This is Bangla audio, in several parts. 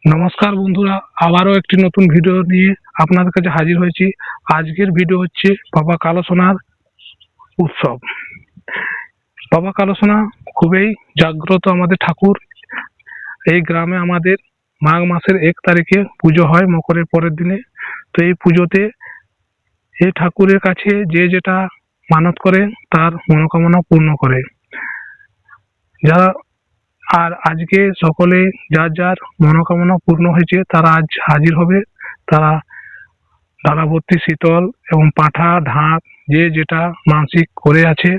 নমস্কার বন্ধুরা, আবারও একটি নতুন ভিডিও নিয়ে আপনাদের কাছে হাজির হয়েছি। আজকের ভিডিও হচ্ছে বাবা কালো সোনার উৎসব। বাবা কালো সোনা খুবই জাগ্রত আমাদের ঠাকুর। এই গ্রামে আমাদের মাঘ মাসের 1 তারিখে পুজো হয়, মকরের পরের দিনে। তো এই পুজোতে এই ঠাকুরের কাছে যে যেটা মানত করে তার মনোকামনা পূর্ণ করে। যারা আর আজকে সকলে যার যার মনোকামনা পূর্ণ হয়েছে তারা আজ হাজির হবে। তারা ডালা ভর্তি শীতল এবং পাঁঠা ঢাক যে যেটা মানসিক করে আছে।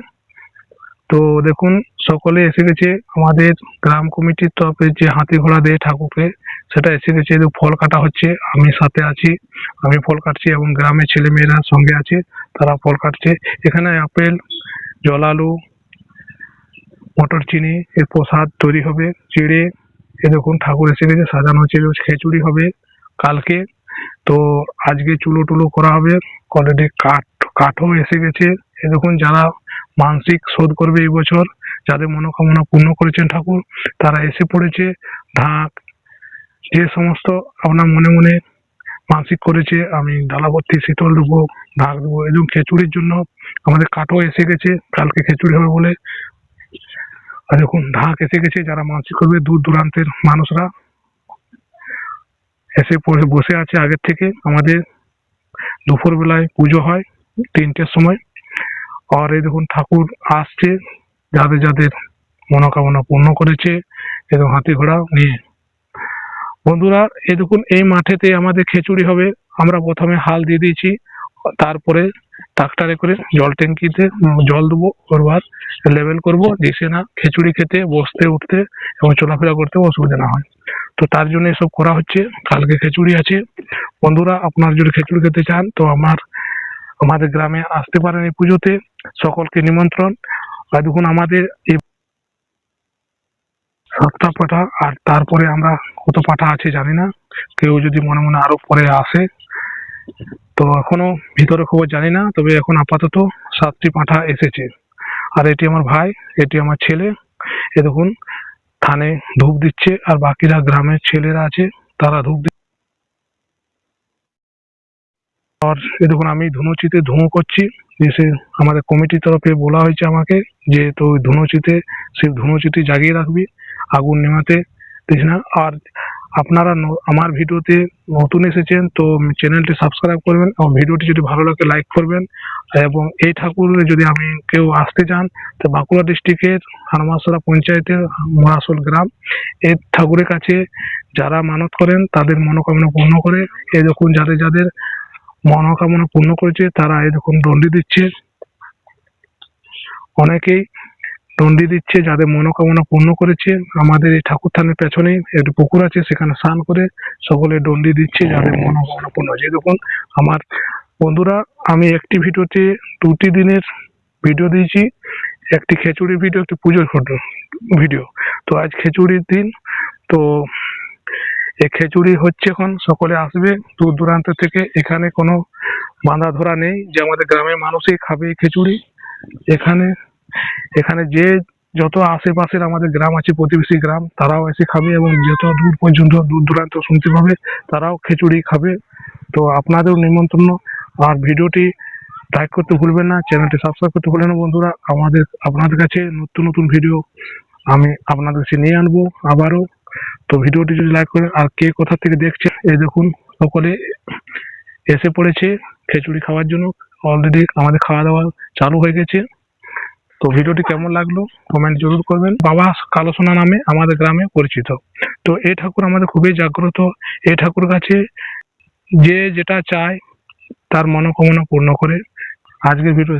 তো দেখুন সকলে এসে গেছে। আমাদের গ্রাম কমিটির তরফে যে হাতি ঘোড়া দেয় ঠাকুরকে, সেটা এসে গেছে। ফল কাটা হচ্ছে, আমি সাথে আছি, আমি ফল কাটছি এবং গ্রামের ছেলে মেয়েরা সঙ্গে আছে, তারা ফল কাটছে। এখানে আপেল, জলালু, মটর চিনি এর প্রসাদ তৈরি হবে। চিড়ে, এ দেখুন ঠাকুর এসে গেছে, সাজানো হচ্ছে। খিচুড়ি হবে কালকে। তো আজকে চুলো টুলো করা হবে। অলরেডি কাঠও এসে গেছে। এ দেখুন যারা মানসিক শোধ করবে এই বছর, যাদের মনোকামনা পূর্ণ করেছেন ঠাকুর, তারা এসে পড়েছে। ঢাক, যে সমস্ত আপনার মনে মনে মানসিক করেছে, আমি ডালা ভর্তি শীতল দেবো, ঢাক দেবো। এবং খিচুড়ির জন্য আমাদের কাঠও এসে গেছে, কালকে খিচুড়ি হবে বলে। আর দেখুন ঢাক এসে গেছে। যারা মানসিক করবে দূর দূরান্তের মানুষরা এসে বসে আছে আগের থেকে। আমাদের দুপুর বেলায় পুজো হয় 3টের সময়। আর এই দেখুন ঠাকুর আসছে, যাদের যাদের মনোকামনা পূর্ণ করেছে এবং হাতি ঘোড়া নিয়ে। বন্ধুরা এই দেখুন এই মাঠেতে আমাদের খিচুড়ি হবে। আমরা প্রথমে হাল দিয়ে দিয়েছি, তারপরে ট্রাক্টরে করে জল ট্যাঙ্কিতে জল দেবো, ওরবার লেভেল করবো, দিছে না খিচুড়ি খেতে, বসতে উঠতে এবং চলাফেরা করতে অসুবিধা না হয়। তো তার জন্য এসব করা হচ্ছে। কালকে খিচুড়ি আছে। বন্ধুরা আপনারা যদি খিচুড়ি খেতে চান তো আমাদের গ্রামে আসতে পারেন এই পুজোতে। সকলকে নিমন্ত্রণ। আর দেখুন আমাদের এই 7টা পাঠা, আর তারপরে আমরা কত পাঠা আছে জানি না। কেউ যদি মনে মনে আরো পরে আসে, তো এখনো ভিতরে খবর জানি না, তবে এখন আপাতত 7টি পাঠা এসেছে। আর এটি আমার ভাই, এটি আমার ছেলে। এ দেখুন থানে ধূপ দিচ্ছে, আর বাকিরা গ্রামের ছেলেরা আছে, তারা ধূপ দিচ্ছে। আর এ দেখুন আমি ধুনুচিতে ধুঁয়ো করছি। এসে আমাদের কমিটির তরফে বলা হয়েছে আমাকে যে তো ধুনুচিতে, সেই ধুনুচিতে জাগিয়ে রাখবি, আগুন নেভাতে দিস না। আর আপনারা আমার ভিডিওতে নতুন এসেছেন তো চ্যানেলটি সাবস্ক্রাইব করবেন, এবং ভিডিওটি যদি ভালো লাগে লাইক করবেন। এবং এই ঠাকুরে যদি আমি কেউ আসতে চান তো বাঁকুড়া ডিস্ট্রিক্টের হারমাসরা পঞ্চায়েতের মরাসোল গ্রাম, এই ঠাকুরের কাছে যারা মানত করেন তাদের মনোকামনা পূর্ণ করে। এই দেখুন যাদের যাদের মনোকামনা পূর্ণ করেছে তারা এই দেখুন দণ্ডি দিচ্ছে। অনেকেই দণ্ডি দিচ্ছে যাদের মনোকামনা পূর্ণ করেছে। আমাদের এই ঠাকুর থানের পেছনে একটি পুকুর আছে, সেখানে স্নান করে সকলে দণ্ডি দিচ্ছে যাদের মনোকামনা পূর্ণ হয়েছে। দেখুন আমার বন্ধুরা, আমি একটি ভিডিওতে 2টি দিনের ভিডিও দিয়েছি, একটি খিচুড়ির ভিডিও, একটি পুজোর ভিডিও। তো আজ খিচুড়ির দিন। তো এই খিচুড়ি হচ্ছে, এখন সকলে আসবে দূর দূরান্ত থেকে। এখানে কোনো বাঁধা ধরা নেই যে আমাদের গ্রামের মানুষই খাবে এই খিচুড়ি। এখানে এখানে যে যত আশেপাশের আমাদের গ্রাম আছে, প্রতিবেশী গ্রাম, তারাও এসে খাবে, এবং যত দূর পর্যন্ত দূর দূরান্ত শুনতে পাবে তারাও খিচুড়ি খাবে। তো আপনাদেরও নিমন্ত্রণ। আর ভিডিওটি লাইক করতে ভুলবেন না, চ্যানেলটি সাবস্ক্রাইব করতে ভুলবেন না। বন্ধুরা আপনাদের কাছে নতুন নতুন ভিডিও আমি আপনাদের কাছে নিয়ে আনবো আবারও। তো ভিডিওটি যদি লাইক করেন, আর কে কোথা থেকে দেখছে, এই দেখুন সকলে এসে পড়েছে খিচুড়ি খাওয়ার জন্য। অলরেডি আমাদের খাওয়া দাওয়া চালু হয়ে গেছে। তো ভিডিওটি কেমন লাগলো কমেন্ট জরুর করবেন। বাবা কালো সোনা নামে আমাদের গ্রামে পরিচিত। তো এই ঠাকুর আমাদের খুবই জাগ্রত। এই ঠাকুর কাছে যে যেটা চায় তার মনোকামনা পূর্ণ করে। আজকের ভিডিও